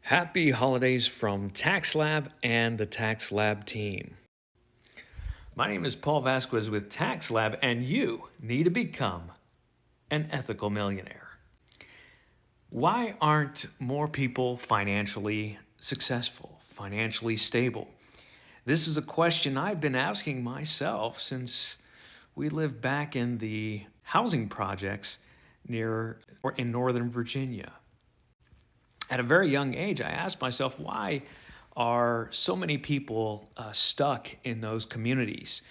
Happy holidays from Tax Lab and the Tax Lab team. My name is Paul Vazquez with Tax Lab, and you need to become an ethical millionaire. Why aren't more people financially successful, financially stable? This is a question I've been asking myself since we lived back in the housing projects in Northern Virginia. At a very young age, I asked myself, why are so many people stuck in those communities?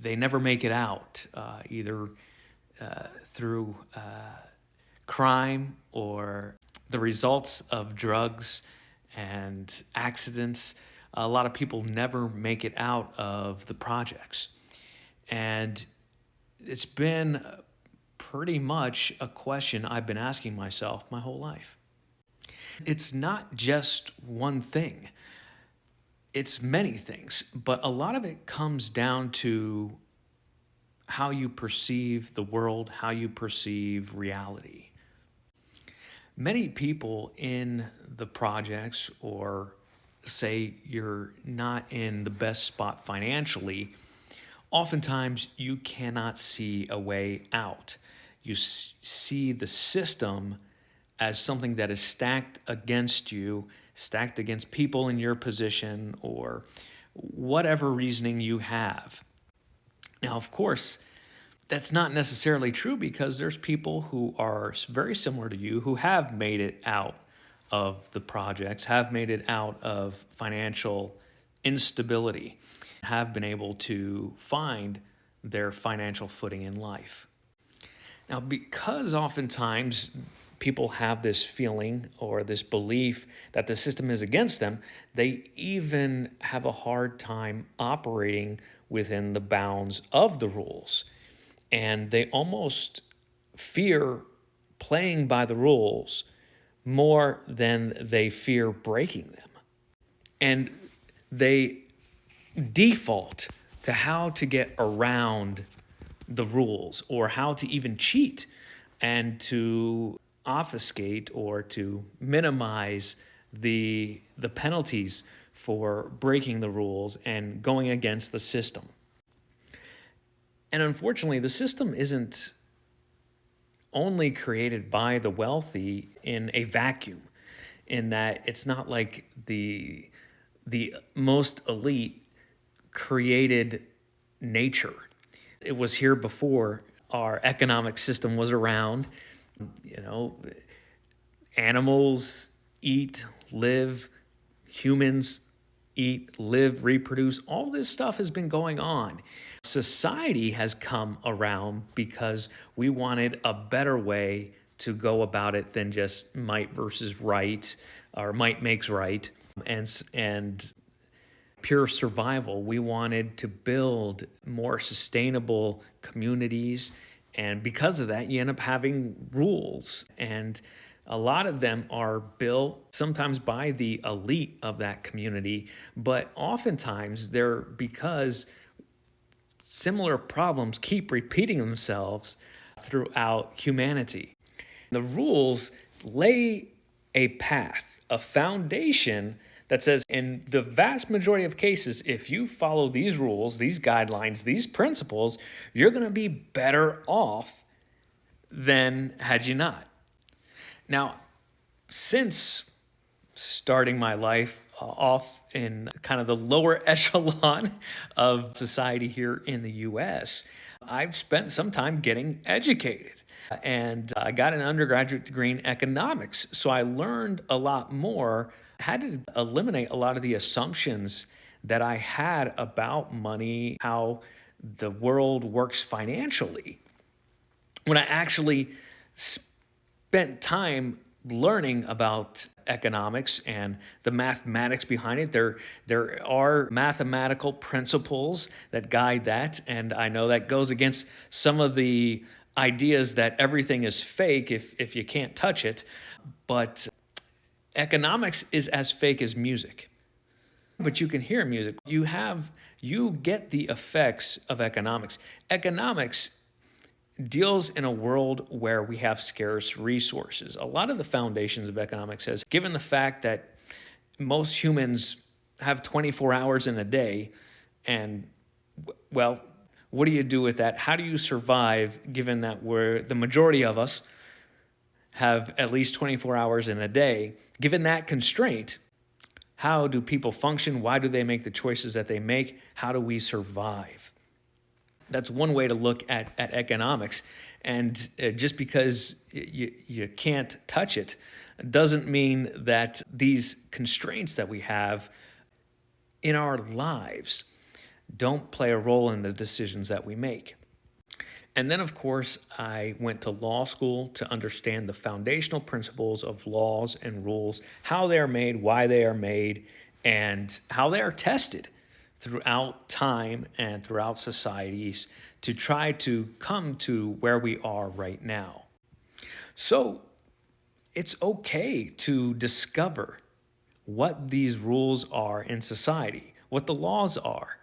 They never make it out, either through crime or the results of drugs and accidents. A lot of people never make it out of the projects. And it's been pretty much a question I've been asking myself my whole life. It's not just one thing. It's many things, but a lot of it comes down to how you perceive the world, how you perceive reality. Many people in the projects, or say you're not in the best spot financially, oftentimes you cannot see a way out. You see the system as something that is stacked against you, stacked against people in your position, or whatever reasoning you have. Now, of course, that's not necessarily true, because there's people who are very similar to you who have made it out of the projects, have made it out of financial instability, have been able to find their financial footing in life. Now, because oftentimes people have this feeling or this belief that the system is against them, they even have a hard time operating within the bounds of the rules. And they almost fear playing by the rules more than they fear breaking them. And they default to how to get around the rules, or how to even cheat and to obfuscate or to minimize the penalties for breaking the rules and going against the system. And unfortunately, the system isn't only created by the wealthy in a vacuum, in that it's not like the most elite created nature. It was here before our economic system was around. Animals eat, live, humans eat, live, reproduce. All this stuff has been going on. Society has come around because we wanted a better way to go about it than just might versus right, or might makes right, and pure survival. We wanted to build more sustainable communities, and because of that, you end up having rules, and a lot of them are built sometimes by the elite of that community, but oftentimes they're because similar problems keep repeating themselves throughout humanity. The rules lay a path, a foundation that says, in the vast majority of cases, if you follow these rules, these guidelines, these principles, you're going to be better off than had you not. Now, since starting my life off in kind of the lower echelon of society here in the U.S., I've spent some time getting educated. And I got an undergraduate degree in economics, so I learned a lot more. I had to eliminate a lot of the assumptions that I had about money, how the world works financially, when I actually spent time learning about economics and the mathematics behind it. There are mathematical principles that guide that, and I know that goes against some of the ideas that everything is fake if you can't touch it, but economics is as fake as music. But you can hear music. You get the effects of economics. Economics deals in a world where we have scarce resources. A lot of the foundations of economics says, given the fact that most humans have 24 hours in a day, and well, what do you do with that? How do you survive given that the majority of us have at least 24 hours in a day? Given that constraint, how do people function? Why do they make the choices that they make? How do we survive? That's one way to look at economics. And just because you can't touch it doesn't mean that these constraints that we have in our lives don't play a role in the decisions that we make. And then, of course, I went to law school to understand the foundational principles of laws and rules, how they are made, why they are made, and how they are tested throughout time and throughout societies to try to come to where we are right now. So it's okay to discover what these rules are in society, what the laws are,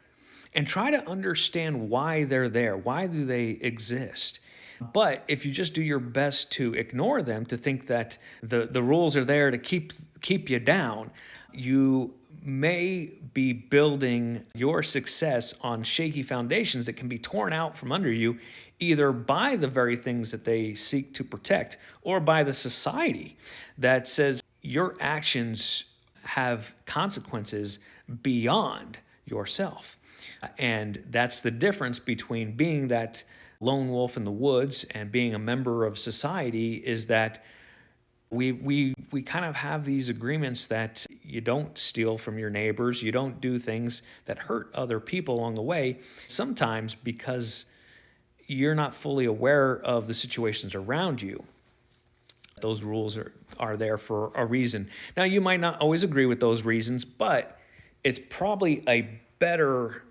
and try to understand why they're there. Why do they exist? But if you just do your best to ignore them, to think that the rules are there to keep you down, you may be building your success on shaky foundations that can be torn out from under you, either by the very things that they seek to protect or by the society that says your actions have consequences beyond yourself. And that's the difference between being that lone wolf in the woods and being a member of society, is that we kind of have these agreements that you don't steal from your neighbors, you don't do things that hurt other people along the way, sometimes because you're not fully aware of the situations around you. Those rules are there for a reason. Now, you might not always agree with those reasons, but it's probably a better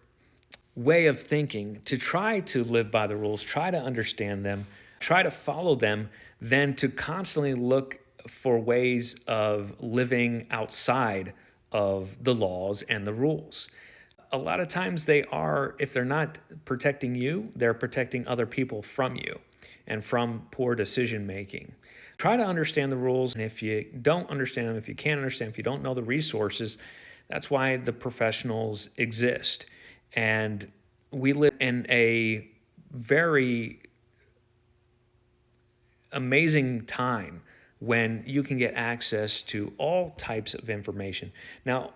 way of thinking to try to live by the rules, try to understand them, try to follow them, than to constantly look for ways of living outside of the laws and the rules. A lot of times they are, if they're not protecting you, they're protecting other people from you and from poor decision making. Try to understand the rules, and if you don't understand them, if you can't understand, if you don't know the resources, that's why the professionals exist. And we live in a very amazing time when you can get access to all types of information. Now,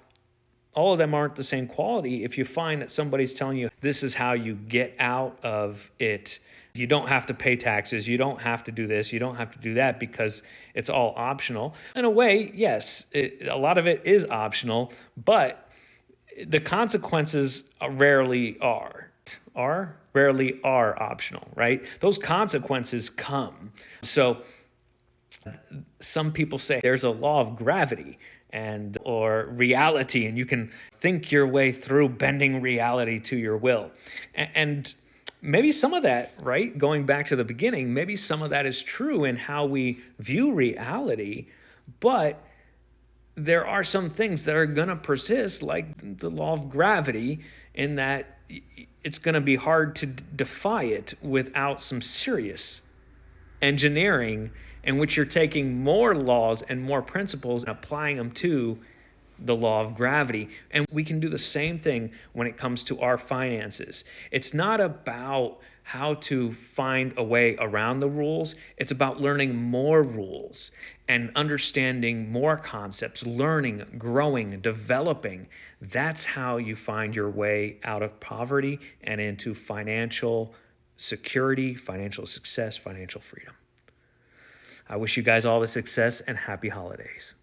all of them aren't the same quality. If you find that somebody's telling you this is how you get out of it, you don't have to pay taxes, you don't have to do this, you don't have to do that because it's all optional. In a way, yes, a lot of it is optional, but the consequences rarely are optional, right? Those consequences come. So some people say there's a law of gravity or reality, and you can think your way through bending reality to your will. And maybe some of that, right, going back to the beginning, maybe some of that is true in how we view reality, but there are some things that are going to persist, like the law of gravity, in that it's going to be hard to defy it without some serious engineering in which you're taking more laws and more principles and applying them to the law of gravity. And we can do the same thing when it comes to our finances. It's not about how to find a way around the rules. It's about learning more rules and understanding more concepts, learning, growing, developing. That's how you find your way out of poverty and into financial security, financial success, financial freedom. I wish you guys all the success and happy holidays.